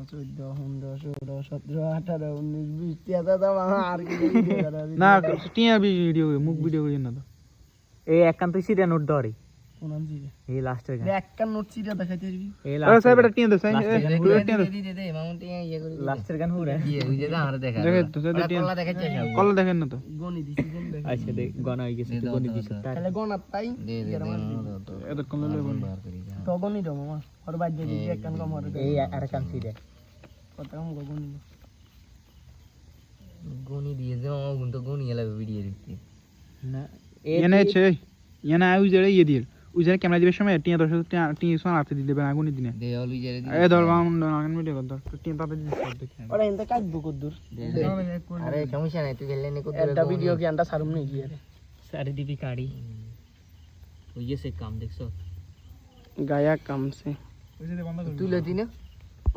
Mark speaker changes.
Speaker 1: 14 15 16 17 18 19 20 টিয়া দাদা মামা আর কি ভিডিও করা
Speaker 2: না টিয়া ভিডিও মুখ ভিডিও করি না তো
Speaker 3: এই একান্ত সিরিয়া নোট ধরে
Speaker 1: কোন আনছি
Speaker 3: এই লাস্টের গান
Speaker 1: একটা নোট সিরিয়া দেখাইতে পারবি
Speaker 3: এই
Speaker 2: আরে সাহেব এটা টিয়া দে সাই টিয়া দে
Speaker 4: দে মামুন টিয়া ইয়ে করে
Speaker 3: লাস্টের গান হুরে
Speaker 4: ওই যে আমরা দেখা
Speaker 2: দেখে তো সাইড টিয়া
Speaker 4: কল্লা দেখাচ্ছে সব
Speaker 2: কল দেখেন না তো
Speaker 1: গনি দিছি গন দেখ
Speaker 3: আচ্ছা দেখ গনা হয়ে গেছে তো গনি দিছ
Speaker 1: তাহলে গনাত তাই
Speaker 4: দে
Speaker 2: এত কোন লই বল
Speaker 4: বার করি যা
Speaker 1: তো গনি দাও মামা আর বাদ দিয়ে দিছি এক কান কম আর
Speaker 3: এই আর কান সিরিয়া
Speaker 1: কত কম গনি
Speaker 4: গনি দিয়ে যে মামা গুন তো গনি এলা ভিডিও দেখতে
Speaker 3: না
Speaker 2: এনে আছে এনে আই উজরে ইয়ে দিল উজরে ক্যামেরা দিবে সময় টিয়া 10 টিয়া সোনা আতে দিবে আগুনি দিনে
Speaker 4: দে অলুই জেরে দি
Speaker 2: এ ধর বাউন নাগান ভিডিও কর ধর টিয়া তাতে দিস দেখি
Speaker 1: ওরা এনতে কাটবো কদ্দুর
Speaker 4: আরে সমস্যা নাই তুই গেলে নে কত
Speaker 1: একটা ভিডিও কি আন্ডা সারুম নেই কি আরে
Speaker 3: सारी दीपी काड़ी तो ये से काम देख सो
Speaker 1: गाया काम से
Speaker 2: ওই যে বন্ধ কর
Speaker 4: তুই লতি না